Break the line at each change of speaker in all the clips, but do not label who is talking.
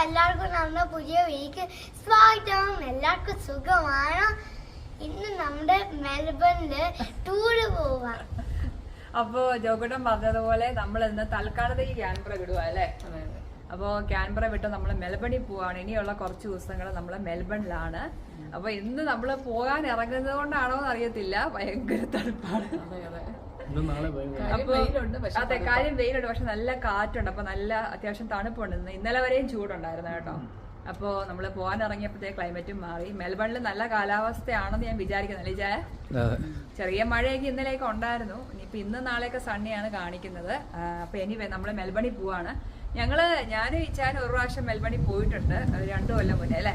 എല്ലാവർക്കും നമ്മുടെ പുതിയ വീക്ക് സ്വാഗതം. എല്ലാവർക്കും സുഖമാണ്. ഇന്ന് നമ്മുടെ മെൽബണില് ടൂറ് പോവാം.
അപ്പോ ജോഗട്ടൻ പറഞ്ഞതുപോലെ നമ്മൾ ഇന്ന് തൽക്കാലത്തേക്ക് ക്യാൻബറ വിടുക അല്ലേ? അപ്പോ ക്യാൻബറ വിട്ട് നമ്മൾ മെൽബണിൽ പോവാണ്. ഇനിയുള്ള കുറച്ച് ദിവസങ്ങൾ നമ്മൾ മെൽബണിലാണ്. അപ്പൊ ഇന്ന് നമ്മൾ പോകാൻ ഇറങ്ങുന്നത് കൊണ്ടാണോ എന്ന് അറിയത്തില്ല, ഭയങ്കര തണുപ്പാണ്. അപ്പൊ അതെ, കാര്യം വെയിലുണ്ട്, പക്ഷെ നല്ല കാറ്റുണ്ട്. അപ്പൊ നല്ല അത്യാവശ്യം തണുപ്പുണ്ട്. ഇന്നലെ വരെയും ചൂടുണ്ടായിരുന്നു കേട്ടോ. അപ്പോ നമ്മള് പോകാൻ ഇറങ്ങിയപ്പോഴത്തേക്ക് ക്ലൈമറ്റും മാറി. മെൽബണിൽ നല്ല കാലാവസ്ഥയാണെന്ന് ഞാൻ വിചാരിക്കുന്നു അല്ലേ ജയ? ചെറിയ മഴയൊക്കെ ഇന്നലെയൊക്കെ ഉണ്ടായിരുന്നു. ഇനിയിപ്പോ ഇന്ന് നാളെയൊക്കെ സണ്ണിയാണ് കാണിക്കുന്നത്. അപ്പൊ എനിവേ നമ്മള് മെൽബണിൽ പോവാണ്. ഞാനും ഇച്ചാനും ഒരു പ്രാവശ്യം മെൽബണിൽ പോയിട്ടുണ്ട്, 2 കൊല്ലം മുന്നേ അല്ലേ?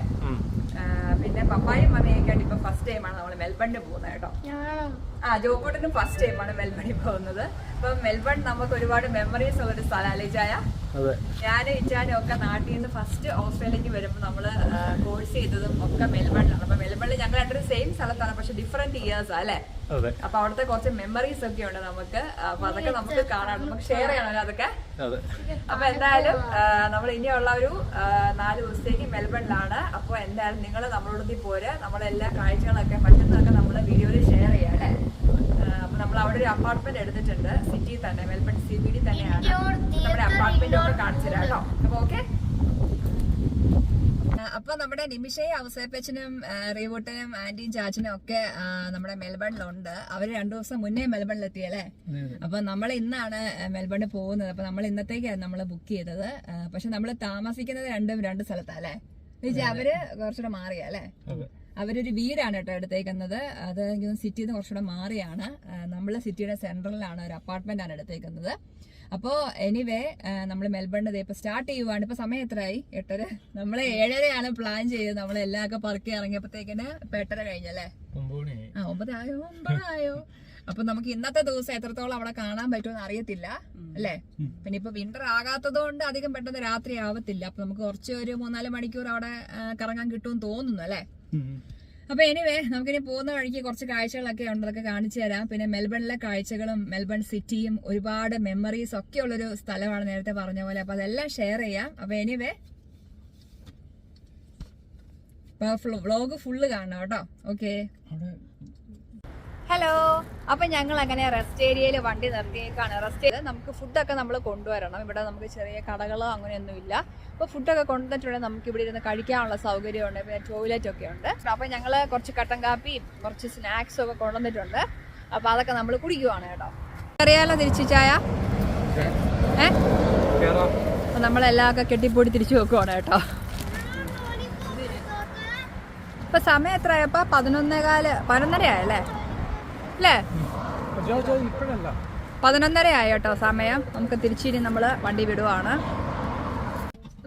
പിന്നെ പപ്പായും മമ്മിയൊക്കെ ആയിട്ട് ഇപ്പൊ ഫസ്റ്റ് ടൈമാണ് നമ്മൾ മെൽബണിൽ പോകുന്നത് കേട്ടോ. ജോക്കോട്ടിനും ഫസ്റ്റ് ടൈമാണ് മെൽബണിൽ പോകുന്നത്. അപ്പൊ മെൽബൺ നമുക്ക് ഒരുപാട് മെമ്മറീസ് ഉള്ളൊരു സ്ഥലം അല്ലേ ചായ? ഞാനും ഇച്ചാനും ഒക്കെ നാട്ടിൽ നിന്ന് ഫസ്റ്റ് ഓസ്ട്രേലിയക്ക് വരുമ്പോൾ നമ്മള് കോഴ്സ് ചെയ്തതും ഒക്കെ മെൽബണിലാണ്. അപ്പൊ മെൽബണിൽ ഞങ്ങൾ രണ്ടും സെയിം സ്ഥലത്താണ്, പക്ഷെ ഡിഫറെന്റ് ഇയേഴ്സ് അല്ലേ? അപ്പൊ അവിടുത്തെ കുറച്ച് മെമ്മറീസ് ഒക്കെ ഉണ്ട് നമുക്ക്. അപ്പൊ അതൊക്കെ നമുക്ക് കാണാം, നമുക്ക് ഷെയർ ചെയ്യണമല്ലോ അതൊക്കെ. അപ്പൊ എന്തായാലും നമ്മൾ ഇനിയുള്ള ഒരു 4 ദിവസത്തേക്ക് മെൽബണിലാണ്. അപ്പൊ എന്തായാലും നിങ്ങൾ നമ്മളോടൊപ്പം പോര്. നമ്മളെല്ലാ കാഴ്ചകളൊക്കെ പറ്റുന്നതൊക്കെ നമ്മള് വീഡിയോയിൽ ഷെയർ ചെയ്യാം അല്ലേ? അപ്പൊ നമ്മൾ അവിടെ ഒരു അപ്പാർട്ട്മെന്റ് എടുത്തിട്ടുണ്ട്, സിറ്റി തന്നെ, മെൽബൺ CBD തന്നെയാണ്. നമ്മുടെ അപ്പാർട്ട്മെന്റ് ഒക്കെ കാണിച്ചു തരാം കേട്ടോ. അപ്പൊ ഓക്കെ. അപ്പൊ നമ്മുടെ നിമിഷയും ഔസേപ്പച്ചനും റീവൂട്ടനും ആന്റിയും ചാച്ചനും ഒക്കെ നമ്മുടെ മെൽബണിലുണ്ട്. അവര് 2 ദിവസം മുന്നേ മെൽബണിലെത്തിയല്ലേ? അപ്പൊ നമ്മൾ ഇന്നാണ് മെൽബണിൽ പോകുന്നത്. അപ്പൊ നമ്മൾ ഇന്നത്തേക്കാണ് നമ്മൾ ബുക്ക് ചെയ്തത്. പക്ഷെ നമ്മൾ താമസിക്കുന്നത് 2 സ്ഥലത്തല്ലേ? അവര് കുറച്ചുകൂടെ മാറിയല്ലേ? അവരൊരു വീടാണ് കേട്ടോ എടുത്തേക്കുന്നത്. അത് സിറ്റിയിൽ നിന്ന് കുറച്ചുകൂടെ മാറിയാണ്. നമ്മള് സിറ്റിയുടെ സെൻട്രലിലാണ്, ഒരു അപ്പാർട്ട്മെന്റ് ആണ് എടുത്തേക്കുന്നത്. അപ്പോ എനിവേ നമ്മൾ മെൽബണിൽ ഇപ്പൊ സ്റ്റാർട്ട് ചെയ്യുവാണ്. ഇപ്പൊ സമയം എത്രയായി? 8:30. നമ്മള് 7:30 പ്ലാൻ ചെയ്തത്. നമ്മൾ എല്ലാവർക്കും പറക്കി ഇറങ്ങിയപ്പോഴത്തേക്കിന് 8:30 കഴിഞ്ഞല്ലേ? 9 ആയോ? അപ്പൊ നമുക്ക് ഇന്നത്തെ ദിവസം എത്രത്തോളം അവിടെ കാണാൻ പറ്റുമെന്ന് അറിയത്തില്ല അല്ലേ? പിന്നെ ഇപ്പൊ വിന്റർ ആകാത്തത് കൊണ്ട് അധികം പെട്ടെന്ന് രാത്രി ആവത്തില്ല. അപ്പൊ നമുക്ക് കുറച്ച് ഒരു 3-4 മണിക്കൂർ അവിടെ കറങ്ങാൻ കിട്ടുമെന്ന് തോന്നുന്നു അല്ലേ? അപ്പൊ എനിവേ നമുക്കിനി പോകുന്ന വഴിക്ക് കുറച്ച് കാഴ്ചകളൊക്കെ ഉണ്ട്, അതൊക്കെ കാണിച്ചു തരാം. പിന്നെ മെൽബണിലെ കാഴ്ചകളും മെൽബൺ സിറ്റിയും ഒരുപാട് മെമ്മറീസ് ഒക്കെ ഉള്ളൊരു സ്ഥലമാണ്, നേരത്തെ പറഞ്ഞ പോലെ. അപ്പൊ അതെല്ലാം ഷെയർ ചെയ്യാം. അപ്പൊ എനിവേ വ്ളോഗ് ഫുള്ള് കാണണം കേട്ടോ. ഓക്കെ. ഹലോ. അപ്പൊ ഞങ്ങൾ അങ്ങനെ റെസ്റ്റ് ഏരിയയിൽ വണ്ടി നിർത്തിയേക്കാണ്. റെസ്റ്റ് ചെയ്ത് നമുക്ക് ഫുഡൊക്കെ നമ്മൾ കൊണ്ടുവരണം. ഇവിടെ നമുക്ക് ചെറിയ കടകളോ അങ്ങനെയൊന്നുമില്ല. അപ്പൊ ഫുഡൊക്കെ കൊണ്ടുവന്നിട്ടുണ്ടെങ്കിൽ നമുക്ക് ഇവിടെ ഇരുന്ന് കഴിക്കാനുള്ള സൗകര്യമുണ്ട്. പിന്നെ ടോയ്ലറ്റ് ഒക്കെ ഉണ്ട്. അപ്പൊ ഞങ്ങള് കുറച്ച് കട്ടൻ കാപ്പിയും കുറച്ച് സ്നാക്സും ഒക്കെ കൊണ്ടുവന്നിട്ടുണ്ട്. അപ്പൊ അതൊക്കെ നമ്മൾ കുടിക്കുവാണ് കേട്ടോ. അറിയാലോ തിരിച്ചു ചായ? അപ്പൊ നമ്മളെല്ലാം ഒക്കെ കെട്ടിപ്പൊടി തിരിച്ചു വെക്കുവാണ് കേട്ടോ. ഇപ്പൊ സമയം എത്രയായപ്പോ? 11:15 ആയല്ലേ? അല്ലേ? 11:30 ആയി കേട്ടോ സമയം. നമുക്ക് തിരിച്ചിരി നമ്മള് വണ്ടി വിടുവാണ്.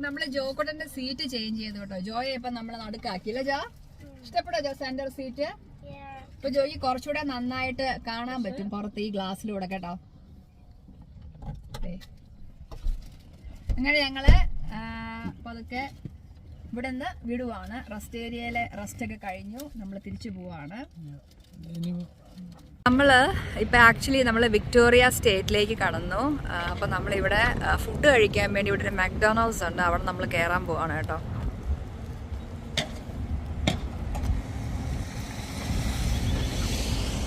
നമ്മള് ജോക്കോട്ടന്റെ സീറ്റ് ചേഞ്ച് ചെയ്തു കേട്ടോ. ജോയെ ഇപ്പൊ നമ്മള് നടുക്കാക്കിയില്ല ജോ? ഇഷ്ടപ്പെട്ടോ ജോ സെന്റർ സീറ്റ്? ഇപ്പൊ ജോയി കുറച്ചുകൂടെ നന്നായിട്ട് കാണാൻ പറ്റും പുറത്ത് ഈ ഗ്ലാസ്സിലൂടെ കേട്ടോ. അങ്ങനെ ഞങ്ങള് പതുക്കെ ഇവിടെ നിന്ന് വിടുവാണ്. റെസ്റ്റ് ഏരിയയിലെ റെസ്റ്റ് ഒക്കെ കഴിഞ്ഞു. നമ്മൾ തിരിച്ചു പോവാണ്. നമ്മള് ഇപ്പൊ ആക്ച്വലി നമ്മള് വിക്ടോറിയ സ്റ്റേറ്റിലേക്ക് കടന്നു. അപ്പൊ നമ്മളിവിടെ ഫുഡ് കഴിക്കാൻ വേണ്ടി ഇവിടെ ഒരു മക്ഡൊണാൾഡ്സ് ഉണ്ട്, അവിടെ നമ്മൾ കയറാൻ പോവാണ് കേട്ടോ.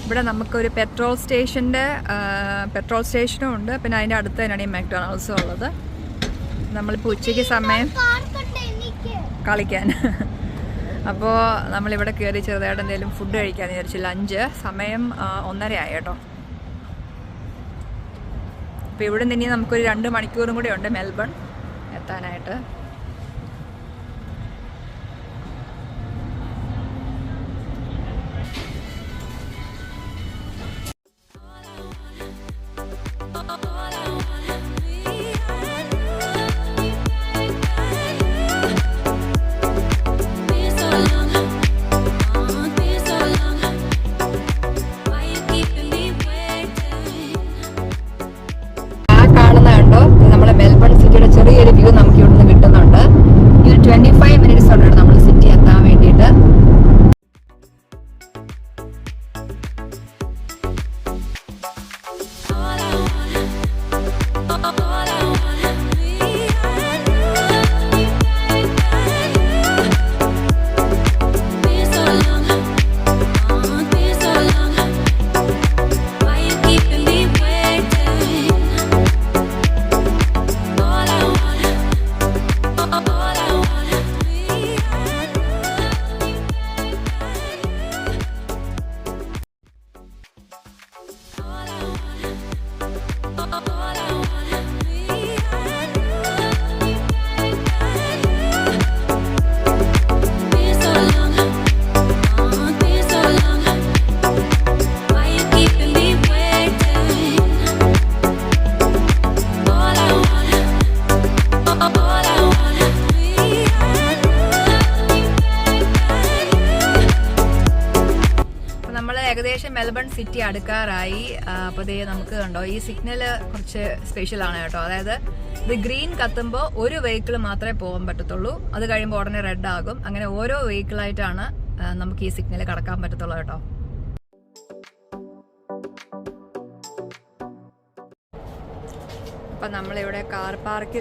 ഇവിടെ നമുക്കൊരു പെട്രോൾ സ്റ്റേഷനും ഉണ്ട്. പിന്നെ അതിന്റെ അടുത്ത് തന്നെയാണ് ഈ മക്ഡൊണാൾഡ്സും ഉള്ളത്. നമ്മളിപ്പോ ഉച്ചയ്ക്ക് സമയം കളിക്കാൻ അപ്പോൾ നമ്മളിവിടെ കയറി ചെറുതായിട്ട് എന്തെങ്കിലും ഫുഡ് കഴിക്കാമെന്ന് വിചാരിച്ചു. ലഞ്ച് സമയം 1:30 ആയി കേട്ടോ. അപ്പോൾ ഇവിടെ നിന്ന് ഇനി നമുക്കൊരു 2 മണിക്കൂറും കൂടി ഉണ്ട് മെൽബൺ എത്താനായിട്ട്. ചെറിയൊരു വ്യൂ നമുക്ക് ഇവിടുന്ന് കിട്ടുന്നുണ്ട്. മെൽബൺ സിറ്റി അടുക്കാറായി. അപ്പോൾ ദേ നമുക്ക് കണ്ടോ ഈ സിഗ്നൽ കുറച്ച് സ്പെഷ്യലാണ് കേട്ടോ. അതായത് ഇത് ഗ്രീൻ കത്തുമ്പോൾ ഒരു വെഹിക്കിൾ മാത്രമേ പോകാൻ പറ്റത്തുള്ളൂ. അത് കഴിയുമ്പോൾ ഉടനെ റെഡ് ആകും. അങ്ങനെ ഓരോ വെഹിക്കിളായിട്ടാണ് നമുക്ക് ഈ സിഗ്നൽ കടക്കാൻ പറ്റത്തുള്ളൂ കേട്ടോ. അപ്പം നമ്മളിവിടെ കാർ പാർക്ക്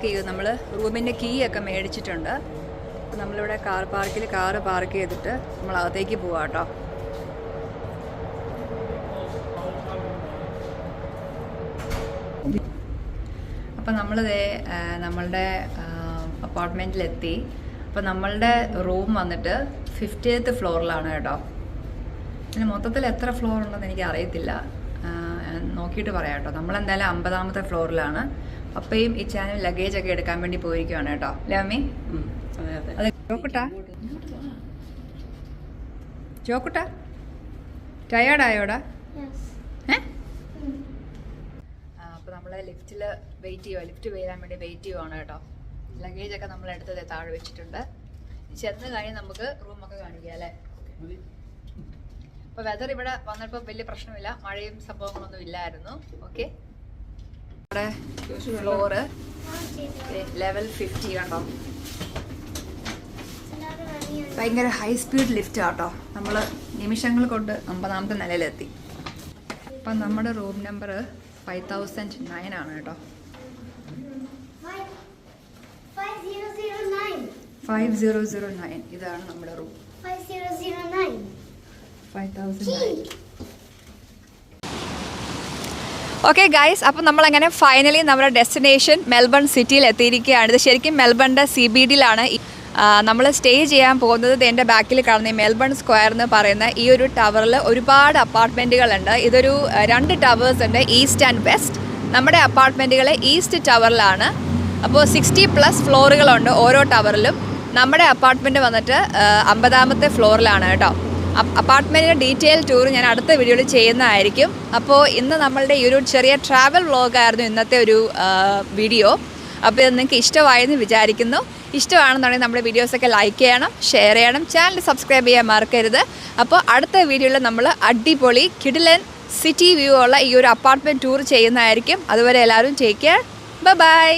ചെയ്ത് നമ്മൾ റൂമിൻ്റെ കീ ഒക്കെ മേടിച്ചിട്ടുണ്ട്. അപ്പം നമ്മളിവിടെ കാറ് പാർക്ക് ചെയ്തിട്ട് നമ്മൾ അകത്തേക്ക് പോവാം കേട്ടോ. അപ്പം നമ്മളിതേ നമ്മളുടെ അപ്പാർട്ട്മെൻറ്റിലെത്തി. അപ്പം നമ്മളുടെ റൂം വന്നിട്ട് 50th ഫ്ലോറിലാണ് കേട്ടോ. പിന്നെ മൊത്തത്തിൽ എത്ര ഫ്ലോർ ഉണ്ടെന്ന് എനിക്ക് അറിയത്തില്ല, നോക്കിയിട്ട് പറയാം കേട്ടോ. നമ്മളെന്തായാലും 50ാമത്തെ ഫ്ലോറിലാണ്. അപ്പയും ഈ ചാനൽ ലഗേജ് ഒക്കെ എടുക്കാൻ വേണ്ടി പോയിരിക്കുവാണ് കേട്ടോ. അല്ലേ അമ്മി? അതെ. ചോക്കുട്ടാ ടയേർഡായോടാ? അപ്പോൾ നമ്മൾ ലിഫ്റ്റ് വരാൻ വേണ്ടി വെയിറ്റ് ചെയ്യുവാണ് കേട്ടോ. ലഗേജൊക്കെ നമ്മൾ എടുത്തത് താഴെ വെച്ചിട്ടുണ്ട്. ചെന്ന് കഴിഞ്ഞ് നമുക്ക് റൂമൊക്കെ കാണിക്കാം അല്ലേ. അപ്പോൾ വെതർ ഇവിടെ വന്നപ്പോൾ വലിയ പ്രശ്നമില്ല, മഴയും സംഭവങ്ങളൊന്നും ഇല്ലായിരുന്നു. ഓക്കെ, ഇവിടെ ഫ്ലോറ് ലെവൽ 50 കണ്ടോ. ഭയങ്കര ഹൈ സ്പീഡ് ലിഫ്റ്റ് ആട്ടോ. നമ്മൾ നിമിഷങ്ങൾ കൊണ്ട് 50ാമത്തെ നിലയിലെത്തി. അപ്പം നമ്മുടെ റൂം നമ്പർ 5009 ആണ് കേട്ടോ. 5009 ഇതാണ് നമ്മുടെ റൂം. 5009. ഓക്കെ ഗൈസ്, അപ്പം നമ്മളങ്ങനെ ഫൈനലി നമ്മുടെ ഡെസ്റ്റിനേഷൻ മെൽബൺ സിറ്റിയിൽ എത്തിയിരിക്കുകയാണ്. ഇത് ശരിക്കും മെൽബണിൻ്റെ CBDയിലാണ് നമ്മൾ സ്റ്റേ ചെയ്യാൻ പോകുന്നത്. എൻ്റെ ബാക്കിൽ കാണുന്ന ഈ മെൽബൺ സ്ക്വയർ എന്ന് പറയുന്ന ഈ ഒരു ടവറിൽ ഒരുപാട് അപ്പാർട്ട്മെൻറ്റുകളുണ്ട്. ഇതൊരു 2 ടവേഴ്സ് ഉണ്ട്, ഈസ്റ്റ് ആൻഡ് വെസ്റ്റ്. നമ്മുടെ അപ്പാർട്ട്മെൻറ്റുകൾ ഈസ്റ്റ് ടവറിലാണ്. അപ്പോൾ 60+ ഫ്ലോറുകളുണ്ട് ഓരോ ടവറിലും. നമ്മുടെ അപ്പാർട്ട്മെൻറ്റ് വന്നിട്ട് 50ാമത്തെ ഫ്ലോറിലാണ് കേട്ടോ. അപ്പാർട്ട്മെൻറ്റിൻ്റെ ഡീറ്റെയിൽ ടൂർ ഞാൻ അടുത്ത വീഡിയോയിൽ ചെയ്യുന്നതായിരിക്കും. അപ്പോൾ ഇന്ന് നമ്മളുടെ ഈ ഒരു ചെറിയ ട്രാവൽ വ്ളോഗായിരുന്നു ഇന്നത്തെ ഒരു വീഡിയോ. അപ്പോൾ ഇത് നിങ്ങൾക്ക് ഇഷ്ടമായെന്ന് വിചാരിക്കുന്നു. ഇഷ്ടമാണെന്നുണ്ടെങ്കിൽ നമ്മുടെ വീഡിയോസൊക്കെ ലൈക്ക് ചെയ്യണം, ഷെയർ ചെയ്യണം, ചാനൽ സബ്സ്ക്രൈബ് ചെയ്യാൻ മറക്കരുത്. അപ്പോൾ അടുത്ത വീഡിയോയിൽ നമ്മൾ അടിപൊളി കിഡിലൻ സിറ്റി വ്യൂ ഉള്ള ഈ ഒരു അപ്പാർട്ട്മെൻറ്റ് ടൂർ ചെയ്യുന്നതായിരിക്കും. അതുവരെ എല്ലാവരും ടേക്ക് കെയർ, ബൈ.